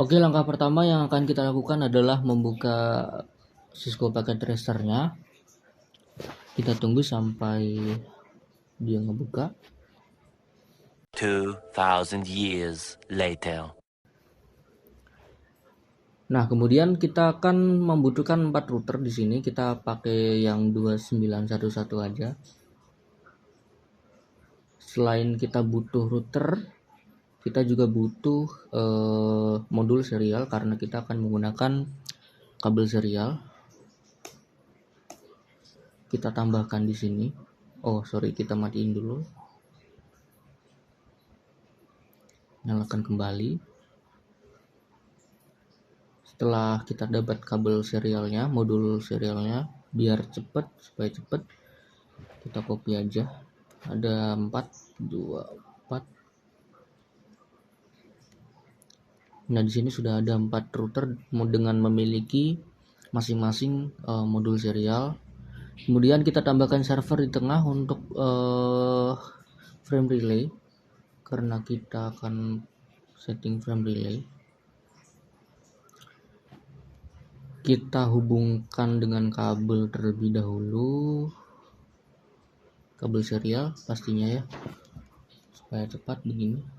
Oke, langkah pertama yang akan kita lakukan adalah membuka Cisco Packet Tracer-nya. Kita tunggu sampai dia ngebuka. 2,000 years later. Nah, kemudian kita akan membutuhkan 4 router di sini. Kita pakai yang 2911 aja. Selain kita butuh router, kita juga butuh modul serial karena kita akan menggunakan kabel serial. Kita tambahkan di sini. Oh, sorry, kita matiin dulu. Nyalakan kembali. Setelah kita dapat kabel serialnya, modul serialnya, biar supaya cepat, kita copy aja. Ada 4, 2, 4. Nah, di sini sudah ada 4 router dengan memiliki masing-masing modul serial. Kemudian kita tambahkan server di tengah untuk frame relay, karena kita akan setting frame relay. Kita hubungkan dengan kabel terlebih dahulu, kabel serial pastinya ya, supaya cepat begini.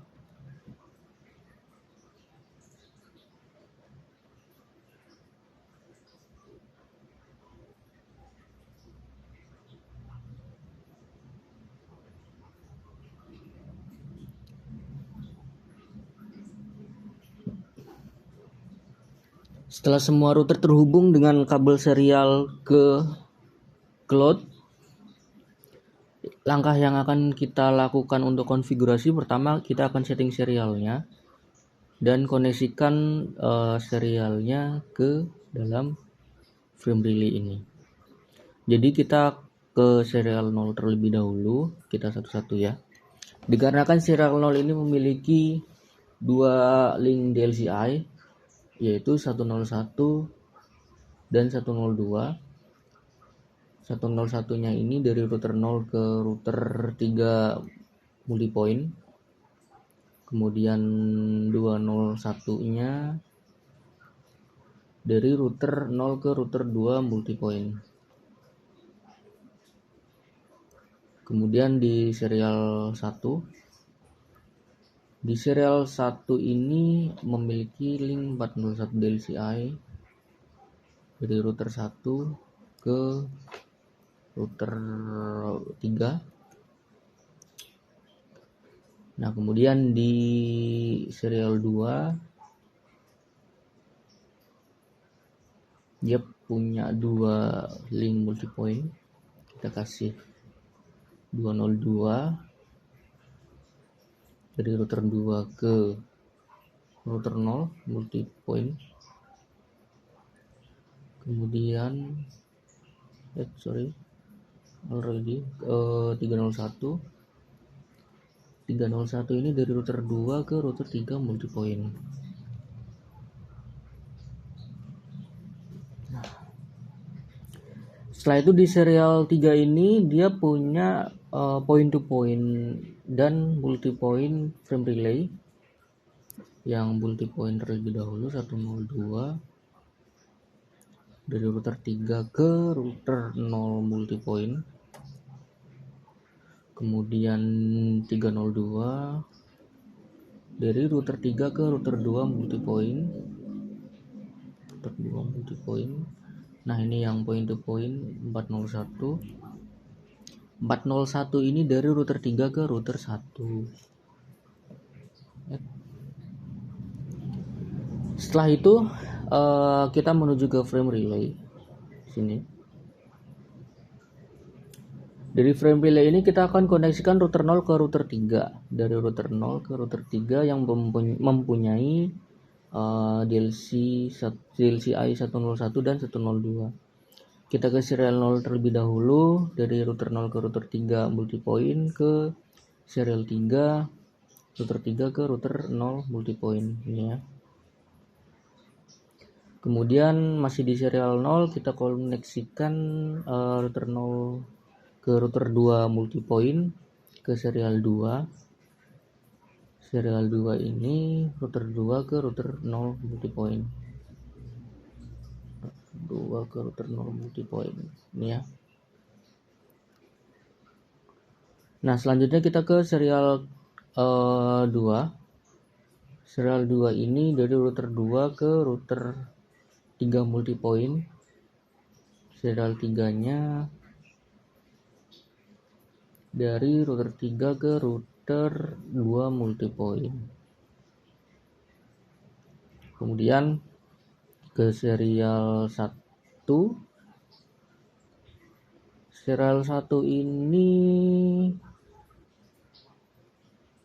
Setelah semua router terhubung dengan kabel serial ke cloud, langkah yang akan kita lakukan untuk konfigurasi, pertama kita akan setting serialnya dan koneksikan serialnya ke dalam frame relay ini. Jadi kita ke serial 0 terlebih dahulu, kita satu-satu ya. Dikarenakan serial 0 ini memiliki 2 link DLCI, yaitu 101 dan 102. 101-nya ini dari router 0 ke router 3 multipoint. Kemudian 201-nya dari router 0 ke router 2 multipoint. Kemudian di serial 1. Di serial 1 ini memiliki link 401 DLCI dari router 1 ke router 3. Nah, kemudian di serial 2 dia punya 2 link multipoint. Kita kasih 202 dari router 2 ke router 0 multipoint. Kemudian 301 ini dari router 2 ke router 3 multipoint. Setelah itu di serial 3 ini dia punya point to point dan multi point frame relay. Yang multi point terlebih dahulu 102 dari router 3 ke router 0 multi point. Kemudian 302 dari router 3 ke router 2 multi point. Router 2 multi point. Nah, ini yang point to point 401. 401 ini dari router 3 ke router 1. Setelah itu kita menuju ke frame relay sini. Dari frame relay ini kita akan koneksikan router 0 ke router 3. Dari router 0 ke router 3 yang mempunyai DLCI 101 dan 102. Kita ke serial 0 terlebih dahulu, dari router 0 ke router 3 multipoint ke serial 3, router 3 ke router 0 multipoint ini ya. Kemudian masih di serial 0 kita koneksikan router 0 ke router 2 multipoint ke serial 2. serial 2 ini router 2 ke router 0 multipoint. 2 ke router 0 multipoint ini ya. Nah, selanjutnya kita ke serial 2. Serial 2 ini dari router 2 ke router 3 multipoint. Serial 3-nya dari router 3 ke router 2 multipoint. Kemudian ke serial 1. Serial 1 ini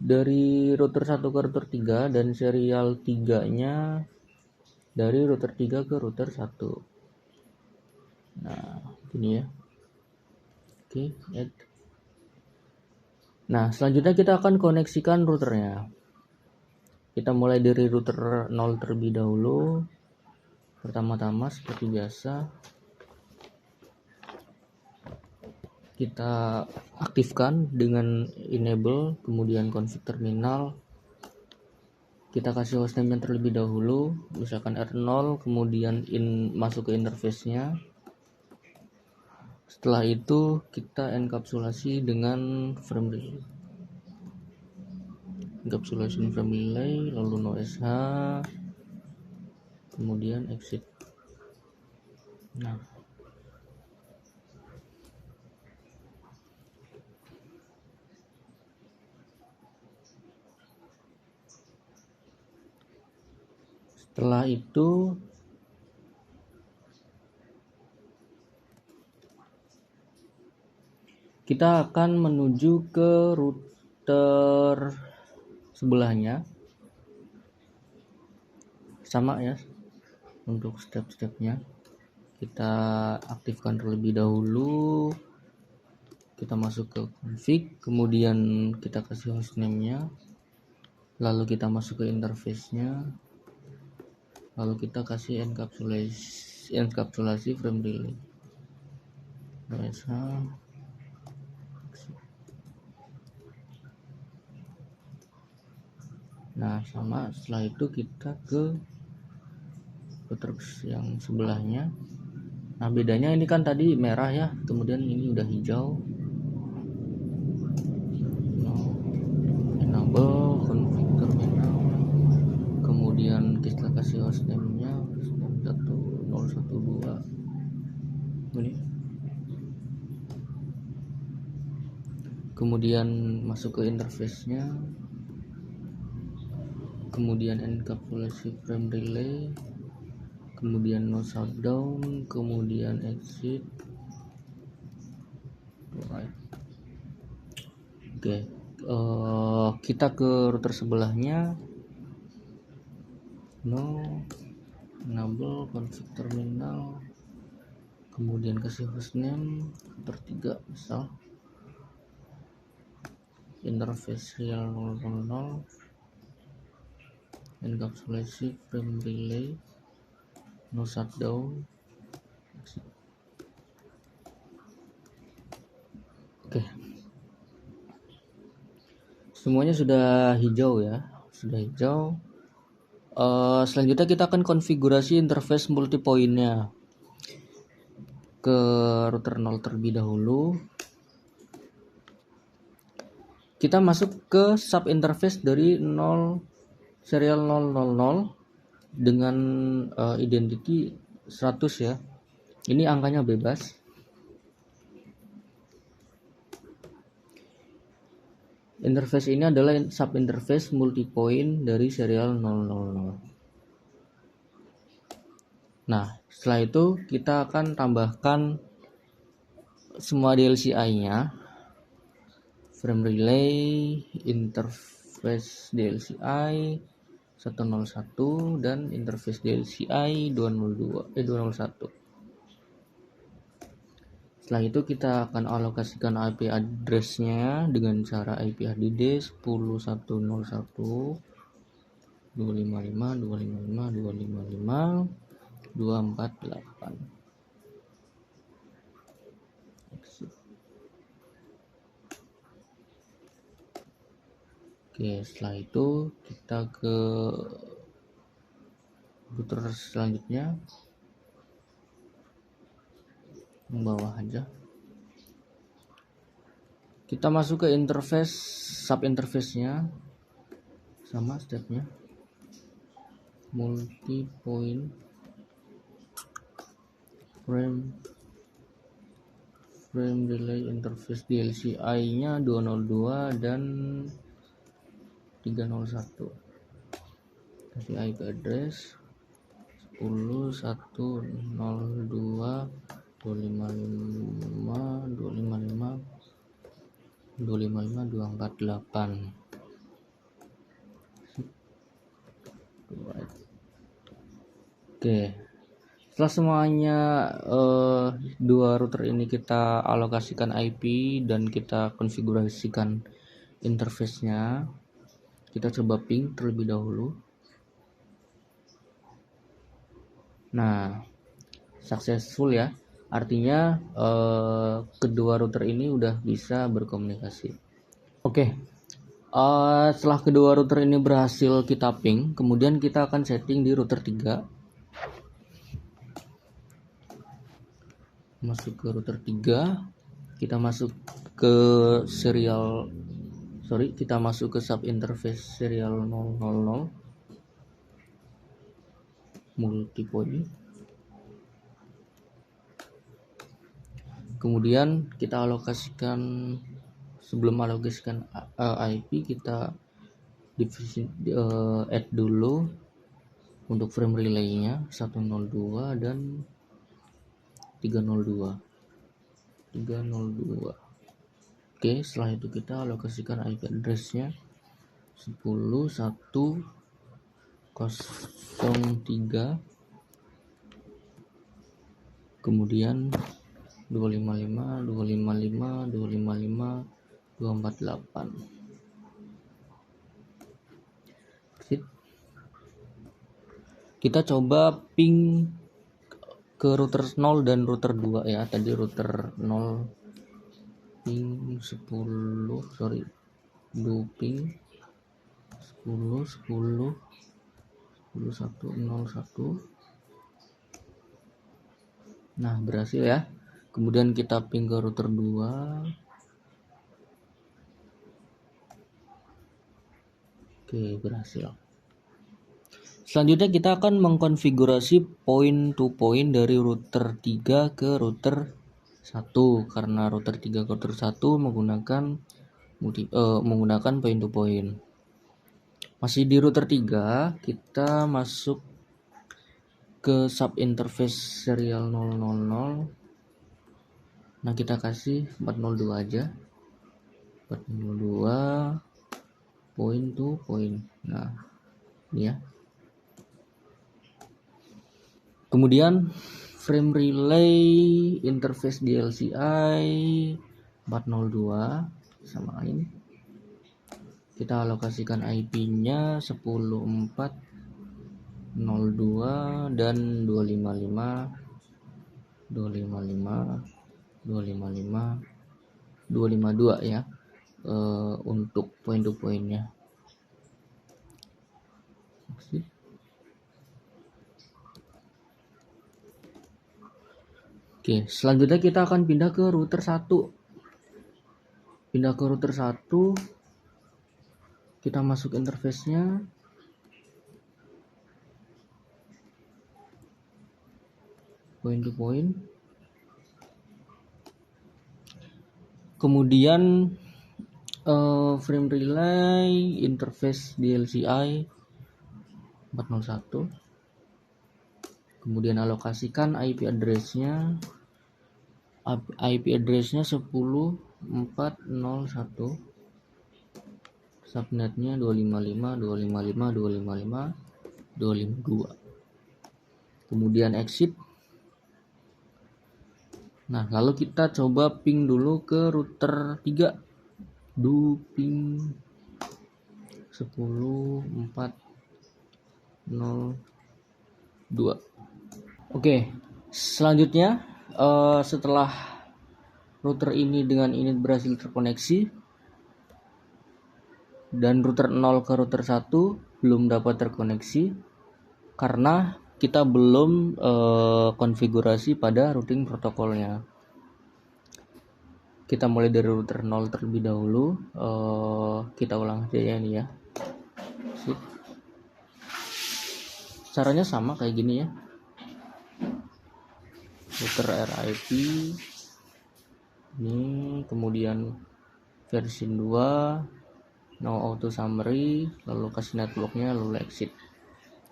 dari router 1 ke router 3 dan serial 3-nya dari router 3 ke router 1. Nah, ini ya. Oke, add. Nah, selanjutnya kita akan koneksikan routernya. Kita mulai dari router 0 terlebih dahulu. Pertama-tama seperti biasa kita aktifkan dengan enable, kemudian config terminal. Kita kasih hostname terlebih dahulu, misalkan R0, kemudian masuk ke interface-nya. Setelah itu kita enkapsulasi dengan frame relay. Encapsulation frame relay, lalu no sh, kemudian exit. Nah, setelah itu kita akan menuju ke router sebelahnya. Sama ya untuk step-stepnya. Kita aktifkan terlebih dahulu. Kita masuk ke config, kemudian kita kasih hostname-nya. Lalu kita masuk ke interface-nya. Lalu kita kasih enkapsulasi frame relay. Nah, sama setelah itu kita ke router yang sebelahnya. Nah, bedanya ini kan tadi merah ya, kemudian ini udah hijau. Enable config terminal, kemudian kita kasih hostname-nya 1012 ini. Kemudian masuk ke interface-nya, kemudian enkapsulasi frame relay, kemudian no shutdown, kemudian exit. Alright. Oke, kita ke router sebelahnya. No, enable config terminal, kemudian kasih hostname router 3 misal, interface serial 000, enkapsulasi frame relay, no shutdown. Oke, semuanya sudah hijau ya, sudah hijau. Selanjutnya kita akan konfigurasi interface multipoint-nya ke router 0 terlebih dahulu. Kita masuk ke sub interface dari 0 serial 000 dengan identity 100 ya. Ini angkanya bebas. Interface ini adalah sub interface multipoint dari serial 000. Nah, setelah itu kita akan tambahkan semua DLCI-nya. Frame relay, interface DLCI 101 dan interface DLCI 201. Setelah itu kita akan alokasikan IP address-nya dengan cara IPADD 10.101 255 255 255 248. Oke, setelah itu kita ke router selanjutnya, yang bawah aja. Kita masuk ke interface, sub interface-nya, sama stepnya, multi point frame relay interface DLCI-nya 202 dan 301. Kasih IP address 10.1.02 255 255 255 248. Oke, setelah semuanya dua router ini kita alokasikan IP dan kita konfigurasikan interface-nya, kita coba ping terlebih dahulu. Nah, successful ya, artinya kedua router ini udah bisa berkomunikasi. Oke, setelah kedua router ini berhasil kita ping, kemudian kita akan setting di router 3. Masuk ke router 3, kita masuk ke kita masuk ke sub interface serial 000 multipoint. Kemudian kita alokasikan, sebelum alokasikan IP, kita add dulu untuk frame relay-nya 102 dan 302. Oke, setelah itu kita alokasikan IP address-nya 10.1.03, kemudian 255 255 255 248. Kita coba ping ke router 0 dan router 2 ya. Tadi router 0 ping 10, ping 10 10 101. Nah, berhasil ya. Kemudian kita ping ke router 2. Oke, berhasil. Selanjutnya kita akan mengkonfigurasi point to point dari router 3 ke router 1, karena router 3 ke router 1 menggunakan point to point. Masih di router 3, kita masuk ke sub interface serial 000. Nah, kita kasih 402 aja. 402 point to point. Nah, ini ya. Kemudian frame relay interface DLCI 402 samain. Kita alokasikan IP-nya 10.4.02 dan 255 252 ya, untuk point to point-nya. Oke, selanjutnya kita akan pindah ke router 1. Pindah ke router 1, kita masuk interface-nya. Point to point. Kemudian frame relay interface DLCI 401. Kemudian alokasikan IP address-nya 10.4.01. Subnetnya 255 255 255 252. Kemudian exit. Nah, lalu kita coba ping dulu ke router 3. Ping 10.4.02. Oke, selanjutnya setelah router ini dengan init berhasil terkoneksi, dan router 0 ke router 1 belum dapat terkoneksi karena kita belum konfigurasi pada routing protokolnya. Kita mulai dari router 0 terlebih dahulu. Kita ulang aja ya ini ya. Sip. Caranya sama kayak gini ya. Router RIP ini, kemudian versi 2, no auto summary, lalu kasih networknya, lalu exit.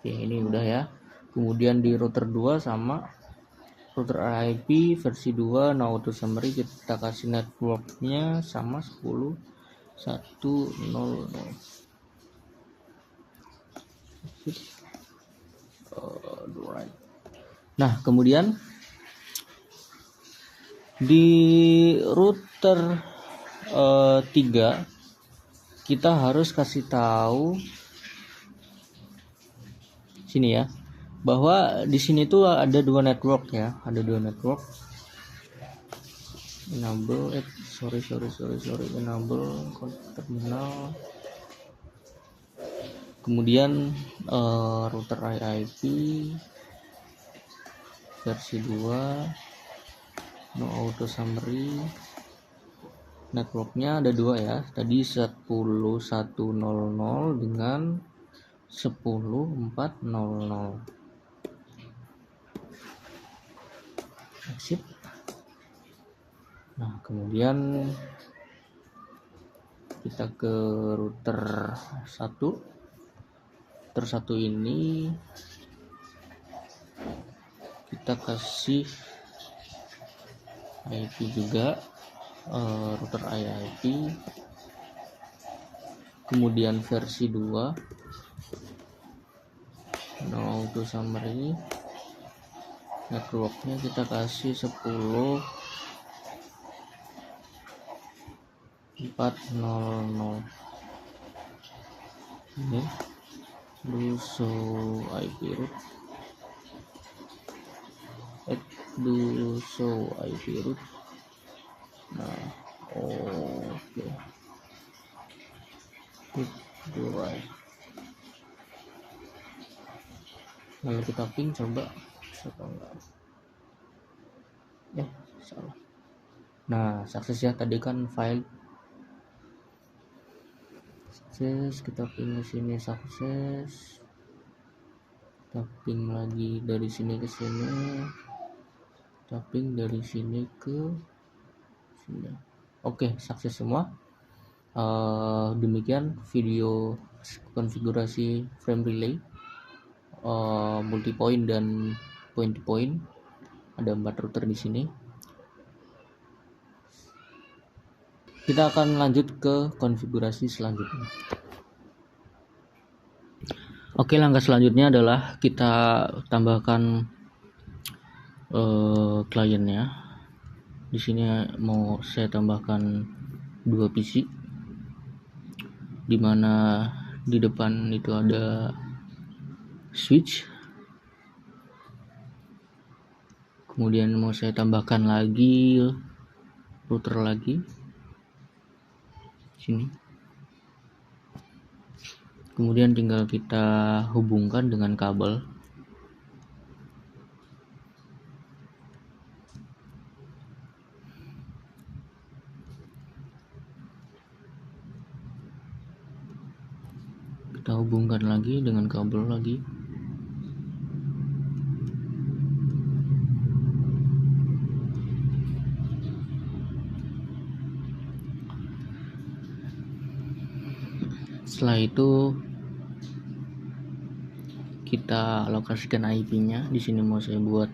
Oke, ini udah ya. Kemudian di router 2 sama, router RIP versi 2, no auto summary, kita kasih networknya sama 10.1.0.0. Nah, kemudian di router 3 kita harus kasih tahu sini ya, bahwa di sini tuh ada dua network ya, enable enable terminal. Kemudian router IIP versi 2, no auto summary, networknya ada dua ya, tadi 10.1.0.0 dengan 10.4.0.0. Exit. Nah, kemudian kita ke router 1. Router 1 ini kita kasih IP juga, router IIP, kemudian versi 2, no auto summary, networknya kita kasih 10.4.0.0. ini do show IP root, do show IP root. Nah, oke. Do right. Lalu kita ping, coba bisa enggak. Salah. Nah, sukses ya, tadi kan file sukses, kita ping ke sini sukses. Kita ping lagi dari sini ke sini. Kita ping dari sini ke sini. Oke, sukses semua. Demikian video konfigurasi frame relay multi point dan point to point. Ada 4 router di sini. Kita akan lanjut ke konfigurasi selanjutnya. Oke, langkah selanjutnya adalah kita tambahkan kliennya. Di sini mau saya tambahkan 2 PC, dimana di depan itu ada switch. Kemudian mau saya tambahkan lagi router lagi sini. Kemudian tinggal kita hubungkan dengan kabel. Kita hubungkan lagi dengan kabel lagi. Setelah itu kita alokasikan IP-nya. Di sini mau saya buat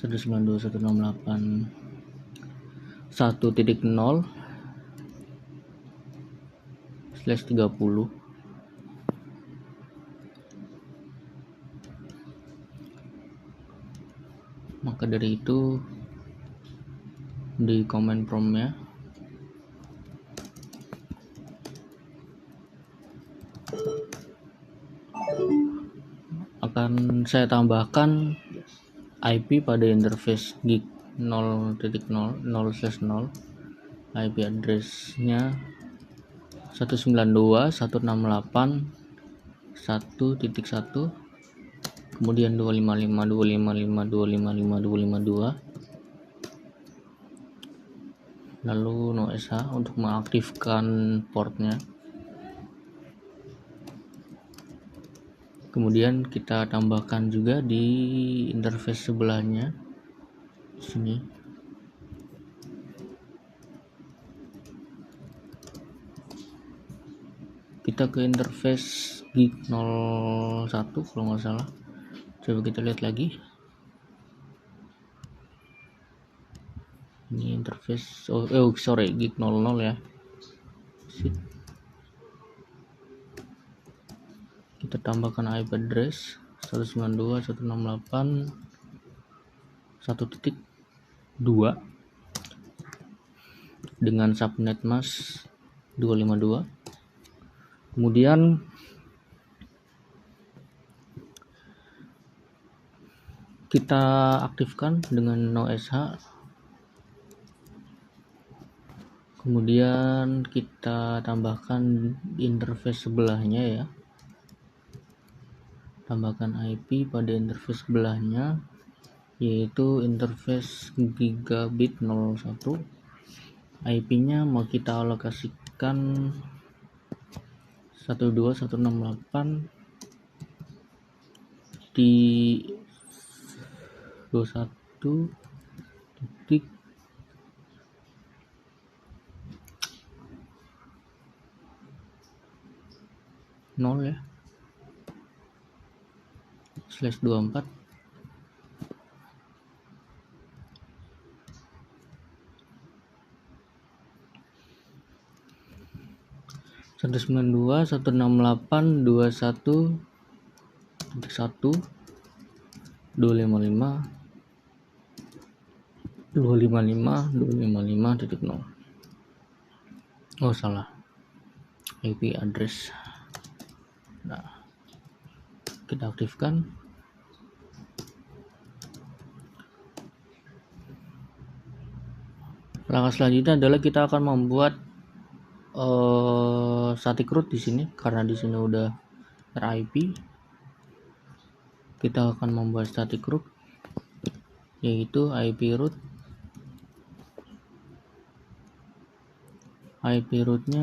192.168.1.0/30. Maka dari itu di command prompt-nya akan saya tambahkan IP pada interface gig 0.0/0. IP address-nya 192.168.1.1, kemudian 255.255.255.252, lalu no SH untuk mengaktifkan portnya. Kemudian kita tambahkan juga di interface sebelahnya di sini. Kita ke interface gig 01 kalau nggak salah. Coba kita lihat lagi. Ini interface gig 00 ya. Kita tambahkan IP address 192.168.1.2 dengan subnet mask 252. Kemudian kita aktifkan dengan no SH. Kemudian kita tambahkan interface sebelahnya ya. Tambahkan IP pada interface sebelahnya, yaitu interface gigabit 01. IP-nya mau kita alokasikan 12168 di 21 titik 0 ya, /24. Satu 192.168.21.1 255.255.0. Oh salah, IP address. Nah, kita aktifkan. Langkah selanjutnya adalah kita akan membuat static root di sini, karena di sini udah RIP. Kita akan membuat static root, yaitu IP rootnya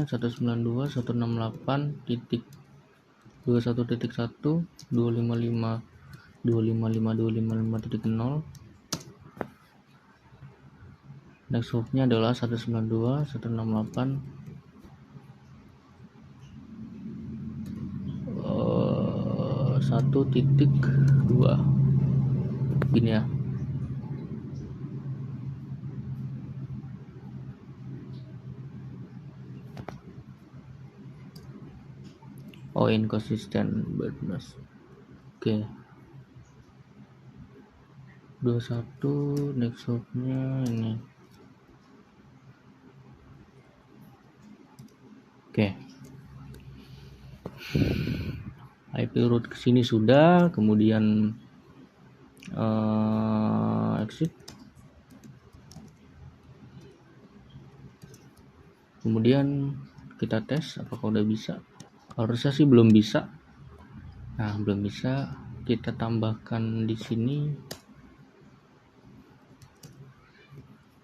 192.168.1.255.255.255.0. Next hopnya adalah 192.168.1.2 gini ya. Oh, inconsistent badness. Oke. 21 next hopnya ini. Oke. IP root kesini sudah, kemudian exit. Kemudian kita tes apakah udah bisa. Harusnya sih belum bisa. Nah, belum bisa. Kita tambahkan di sini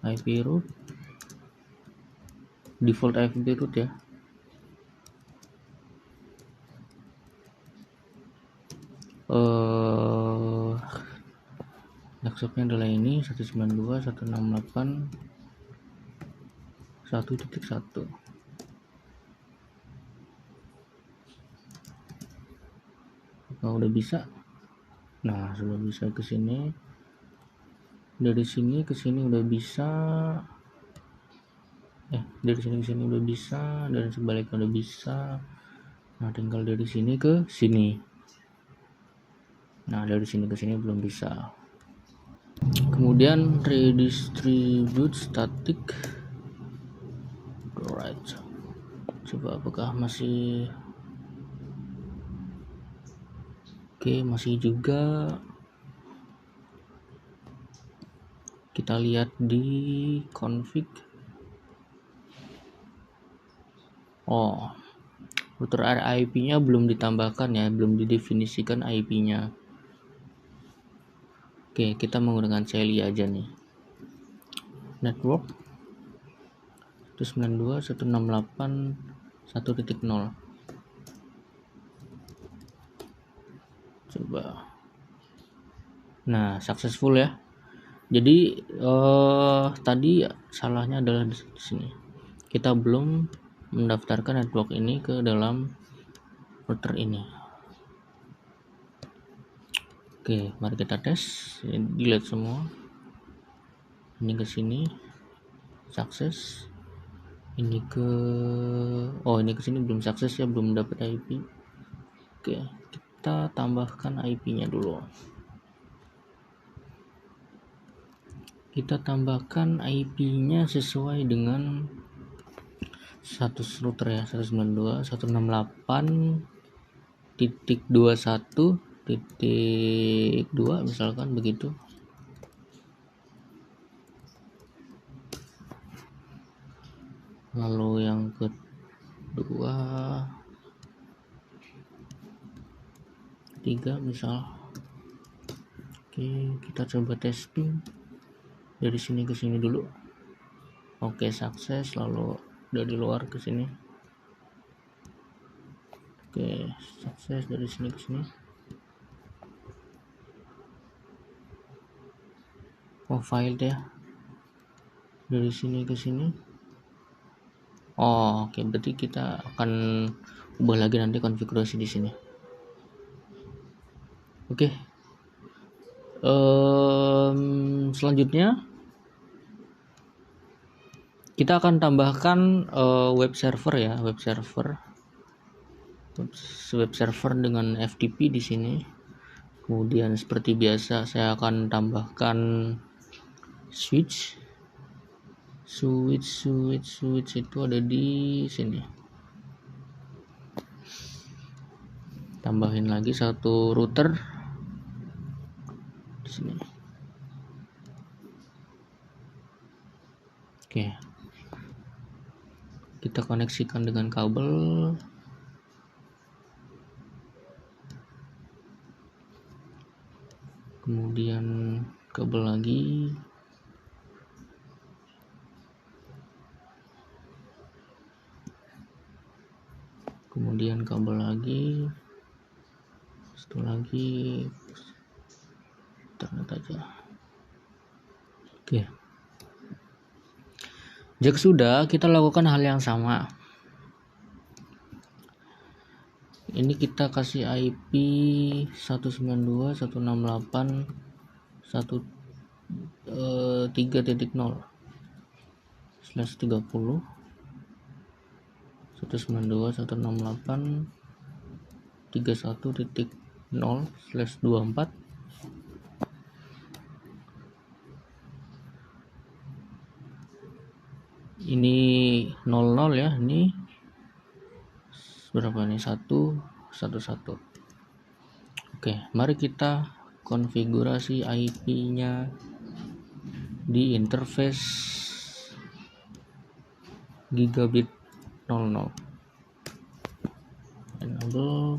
IP root, default IP root ya. Netshopnya adalah ini 192.168.1.1. Kalau udah bisa, nah sudah bisa ke sini. Dari sini ke sini udah bisa. Dari sini ke sini udah bisa, dan sebaliknya udah bisa. Nah, tinggal dari sini ke sini. Nah, dari sini ke sini belum bisa. Kemudian redistribute static. Alright. Coba apakah masih oke, masih juga. Kita lihat di config. Oh, router IP-nya belum ditambahkan ya, belum didefinisikan IP-nya. Oke, kita menggunakan Shelly aja nih. Network 192.168.1.0. Coba. Nah, successful ya. Jadi tadi salahnya adalah di sini. Kita belum mendaftarkan network ini ke dalam router ini. Oke, mari kita tes. Delete semua. Ini ke sini. Sukses. Ini ke ini ke sini belum sukses ya, belum dapat IP. Oke, kita tambahkan IP-nya dulu. Kita tambahkan IP-nya sesuai dengan status router ya, 192.168.21.2 misalkan begitu. Lalu yang kedua 3 misal. Oke, kita coba testing dari sini ke sini dulu. Oke, sukses. Lalu dari luar ke sini. Oke, sukses dari sini ke sini. File ya, dari sini ke sini. Oke, berarti kita akan ubah lagi nanti konfigurasi di sini. Oke. Selanjutnya kita akan tambahkan web server ya, web server dengan FTP di sini. Kemudian seperti biasa saya akan tambahkan switch itu ada di sini. Tambahin lagi satu router di sini. Oke. Kita koneksikan dengan kabel. Kemudian kabel lagi. Kemudian kabel lagi. Satu lagi. Internet aja. Oke. Jika sudah, kita lakukan hal yang sama. Ini kita kasih IP 192.168.3.0/30 192.168.31.0/24. Ini 00 ya, ini berapa nih, 111. Oke, mari kita konfigurasi IP-nya di interface gigabit 00. Enable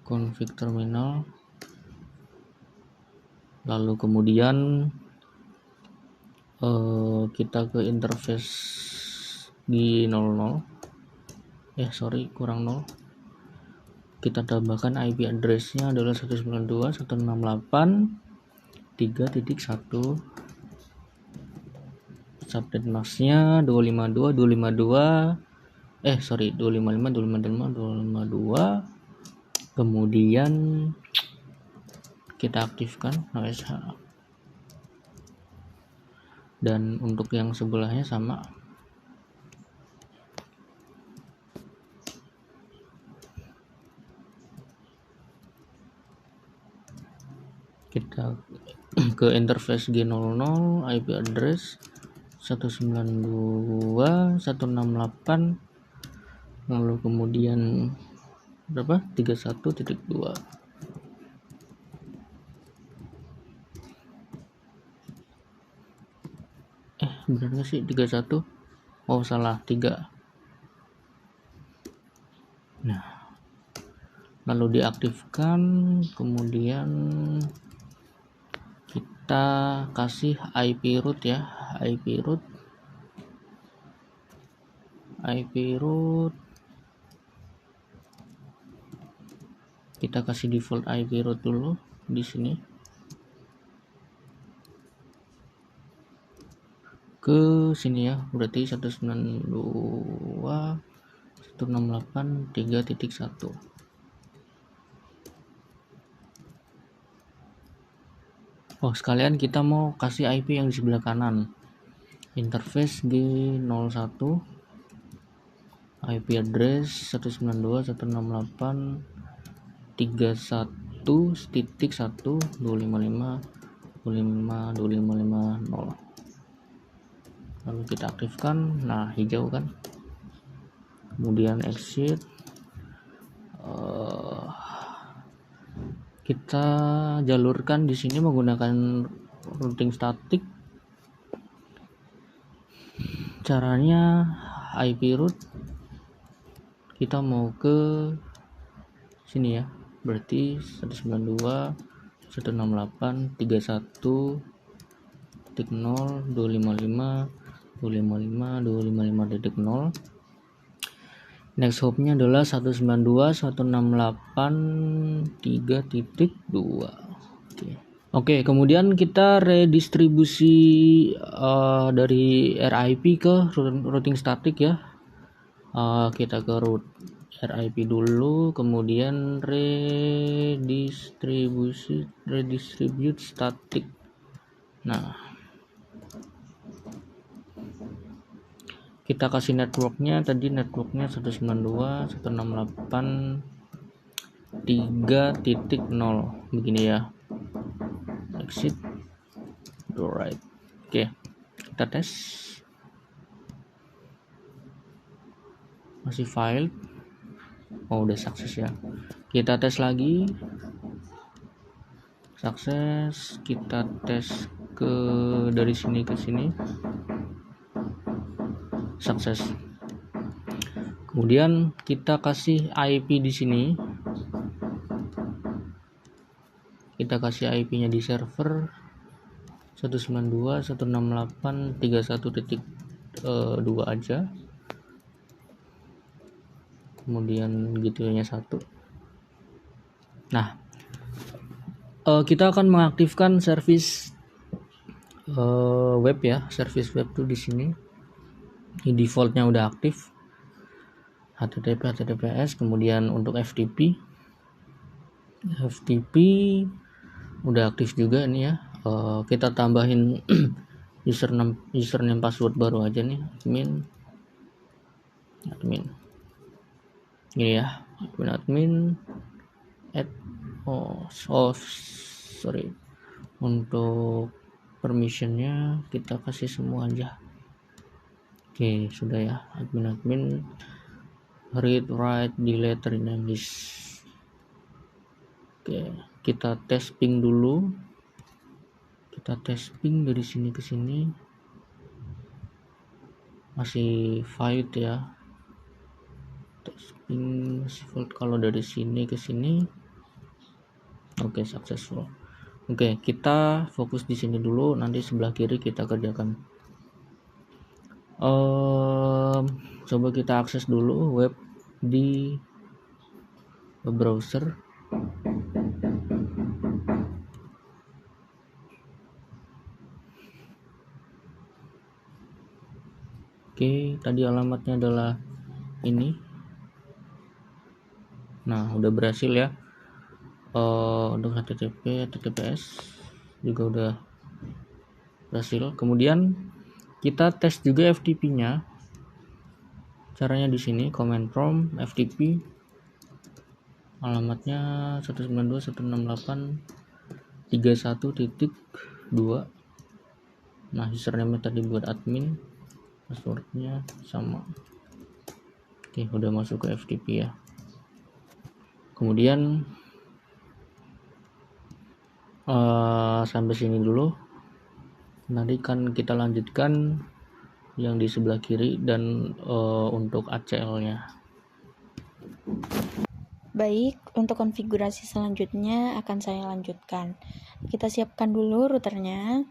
config terminal, lalu kemudian kita ke interface di 00. Kurang 0. Kita tambahkan IP address-nya adalah 192.168.3.1. Subnet mask-nya 255.252. Kemudian kita aktifkan OSH. Dan untuk yang sebelahnya sama. Kita ke interface G00, IP address 192.168, lalu kemudian berapa? 31.2. Benar nggak sih 31? Oh salah, 3. Nah, lalu diaktifkan, kemudian kita kasih IP root ya, IP root kita kasih default IP root dulu di sini ke sini ya, berarti 192.168.3.1. Oh, sekalian kita mau kasih IP yang di sebelah kanan. Interface G01, IP address 192.168.1.1.255.255.255.0. Lalu kita aktifkan. Nah, hijau kan, kemudian exit. Kita jalurkan di sini menggunakan routing static. Caranya IP root kita mau ke sini ya, berarti 192.168.0.255.255.255.0. Next hopnya adalah 192.168.3.2. Oke, kemudian kita redistribusi dari RIP ke routing static ya. Kita ke root RIP dulu, kemudian redistribute static. Nah, kita kasih networknya, tadi networknya 192.168.3.0 begini ya. Exit, go right. Oke, kita tes. Masih file. Oh, udah sukses ya. Kita tes lagi. Sukses. Kita tes dari sini ke sini. Sukses. Kemudian kita kasih IP di sini. Kita kasih IP-nya di server 192.168.31.2 aja. Kemudian gateway-nya 1. Nah, kita akan mengaktifkan service web ya. Service web tuh di sini. Ini defaultnya udah aktif. HTTP, HTTPS. Kemudian untuk FTP udah aktif juga nih ya. Kita tambahin username password baru aja nih, admin ini ya, admin sorry, untuk permissionnya kita kasih semua aja. Oke, sudah ya, admin read, write, delete, rename list. Oke, kita tes ping dulu. Kita tes ping dari sini ke sini. Masih fight ya. Tes ping masih fight kalau dari sini ke sini. Oke, successful. Oke, kita fokus di sini dulu, nanti sebelah kiri kita kerjakan. Coba kita akses dulu web di web browser. Oke, tadi alamatnya adalah ini. Nah, udah berhasil ya. Untuk HTTP, HTTPS juga udah berhasil. Kemudian kita tes juga FTP-nya. Caranya di sini, command prompt FTP. Alamatnya 192.168.31.2. Nah, username tadi buat admin, passwordnya sama. Oke, udah masuk ke FTP ya. Kemudian sampai sini dulu. Nanti kan kita lanjutkan yang di sebelah kiri dan untuk ACL-nya. Baik, untuk konfigurasi selanjutnya akan saya lanjutkan. Kita siapkan dulu routernya,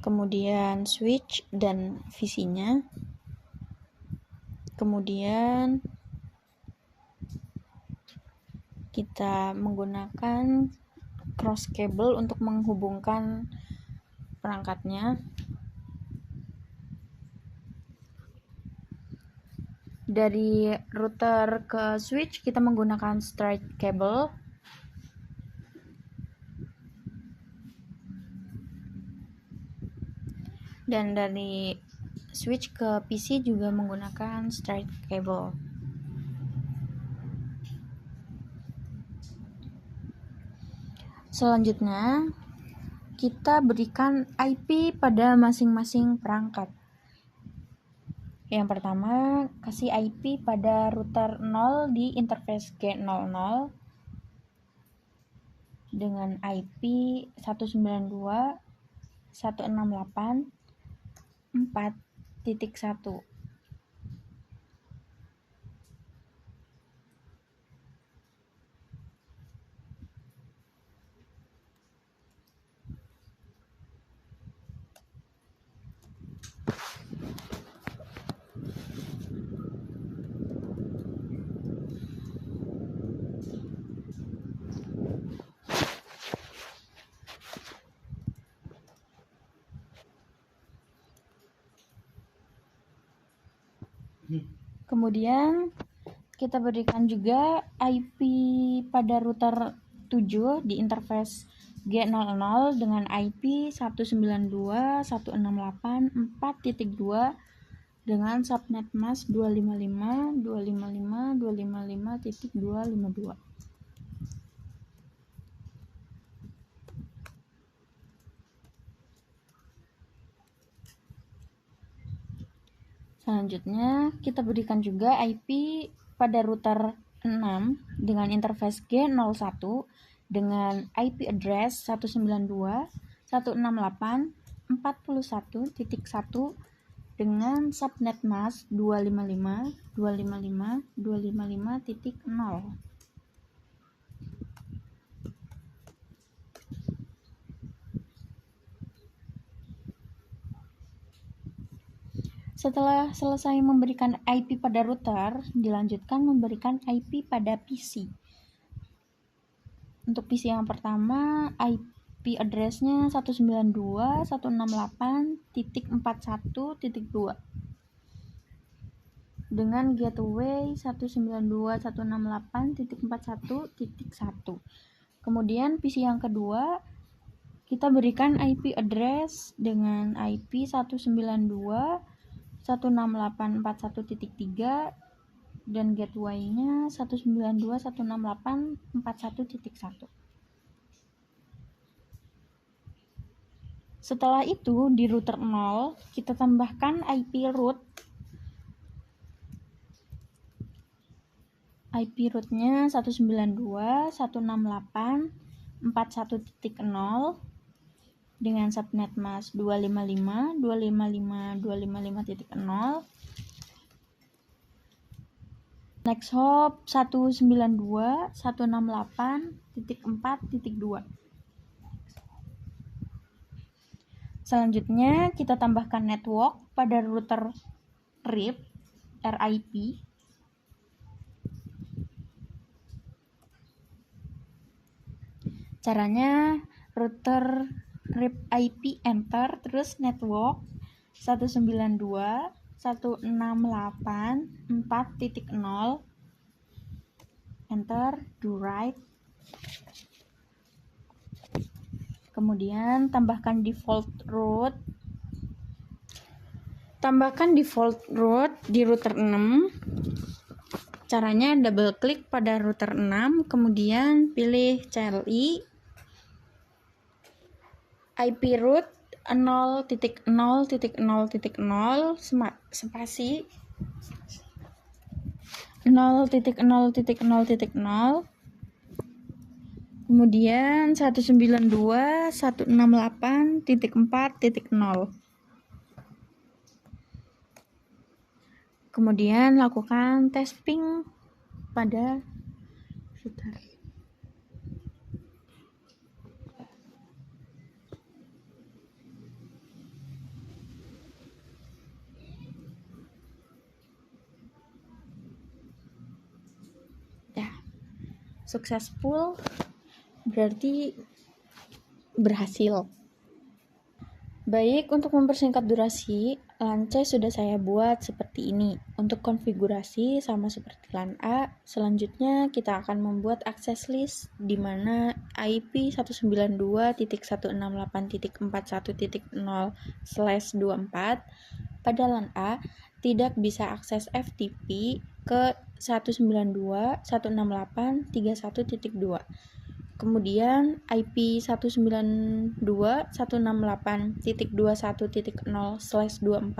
kemudian switch dan VC-nya, kemudian kita menggunakan cross cable untuk menghubungkan perangkatnya. Dari router ke switch kita menggunakan straight cable. Dan dari switch ke PC juga menggunakan straight cable. Selanjutnya, kita berikan IP pada masing-masing perangkat. Yang pertama, kasih IP pada router 0 di interface G00 dengan IP 192.168.4.1. Kemudian kita berikan juga IP pada router 7 di interface G00 dengan IP 192.168.4.2 dengan subnet mask 255.255.255.252. Selanjutnya, kita berikan juga IP pada router 6 dengan interface G01 dengan IP address 192.168.41.1 dengan subnet mask 255.255.255.0. Setelah selesai memberikan IP pada router, dilanjutkan memberikan IP pada PC. Untuk PC yang pertama, IP address-nya 192.168.41.2 dengan gateway 192.168.41.1. Kemudian PC yang kedua, kita berikan IP address dengan IP 192.168.41.3 dan gateway-nya 192.168.41.1. Setelah itu di router 0 kita tambahkan IP root. IP root-nya 192.168.41.0 dengan subnet mask 255.255.255.0. Next hop 192.168.4.2. Selanjutnya kita tambahkan network pada router RIP. Caranya router RIP IP enter terus network 192.168.4.0 enter do write. Kemudian tambahkan default root. Tambahkan default root di router 6. Caranya double klik pada router 6, kemudian pilih CLI IP root 0.0.0.0 spasi 0.0.0.0. Kemudian 192.168.4.0. Kemudian lakukan tes ping pada router. Ya, successful berarti berhasil. Baik, untuk mempersingkat durasi, LAN C sudah saya buat seperti ini. Untuk konfigurasi sama seperti LAN A, selanjutnya kita akan membuat access list di mana IP 192.168.41.0/24 pada LAN A tidak bisa akses FTP ke 192.168.31.2. Kemudian IP 192.168.21.0/24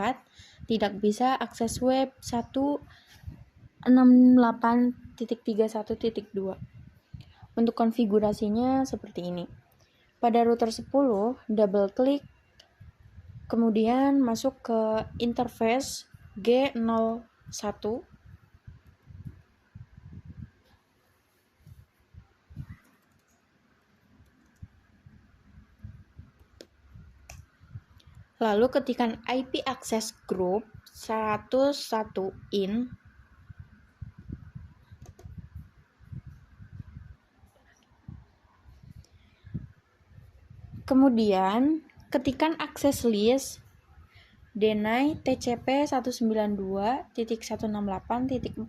tidak bisa akses web 168.31.2. Untuk konfigurasinya seperti ini. Pada router 10, double klik, kemudian masuk ke interface G01. Lalu ketikkan IP access group 101 in. Kemudian ketikkan access list deny TCP 192.168.41.0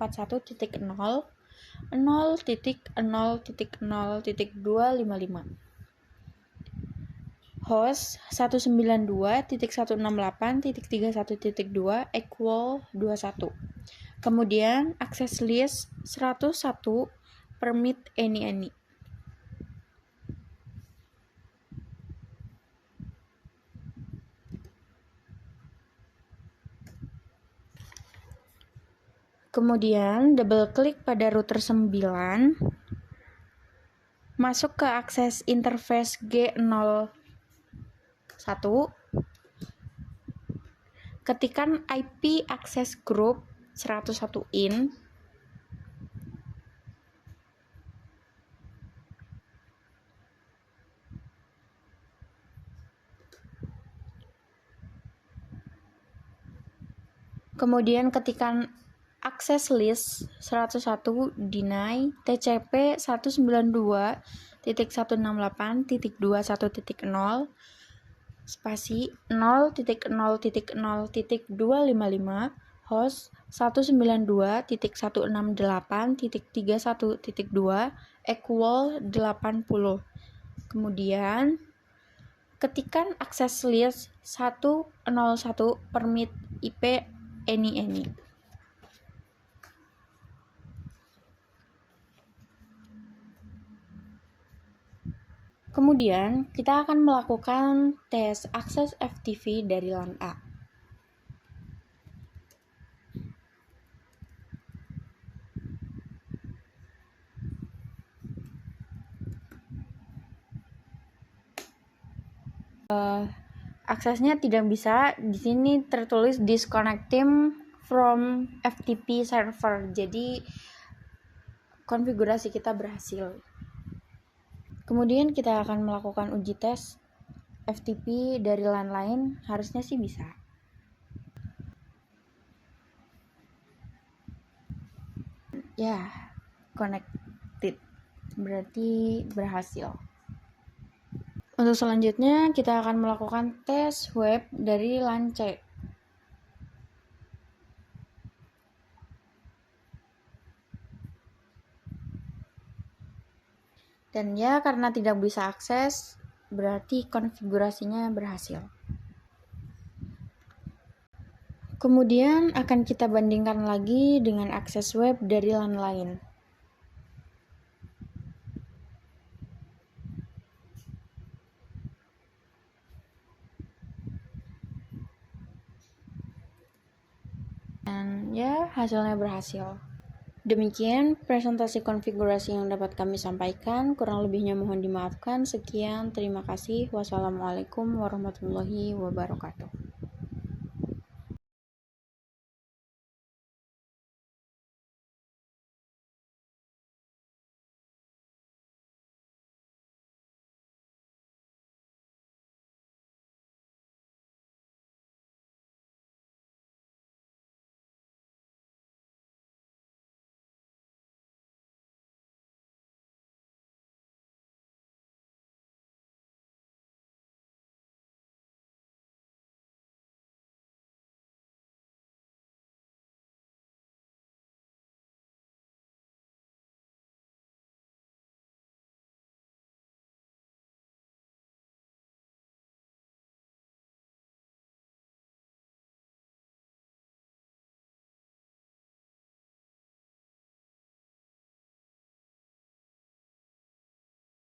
0.0.0.255 host 192.168.31.2 equal 21. Kemudian access list 101 permit any. Kemudian double klik pada router 9, masuk ke akses interface G01, ketikkan IP access group 101 in. Kemudian ketikkan access list 101 deny TCP 192.168.21.0 spasi 0.0.0.255 host 192.168.31.2 equal 80. Kemudian ketikkan access list 101 permit IP any. Kemudian kita akan melakukan tes akses FTP dari LAN A. Aksesnya tidak bisa, di sini tertulis disconnecting from FTP server. Jadi konfigurasi kita berhasil. Kemudian kita akan melakukan uji tes FTP dari LAN lain, harusnya sih bisa. Ya, connected. Berarti berhasil. Untuk selanjutnya kita akan melakukan tes web dari LAN C. Dan ya, karena tidak bisa akses, berarti konfigurasinya berhasil. Kemudian akan kita bandingkan lagi dengan akses web dari LAN lain. Dan ya, hasilnya berhasil. Demikian presentasi konfigurasi yang dapat kami sampaikan. Kurang lebihnya mohon dimaafkan. Sekian, terima kasih. Wassalamualaikum warahmatullahi wabarakatuh.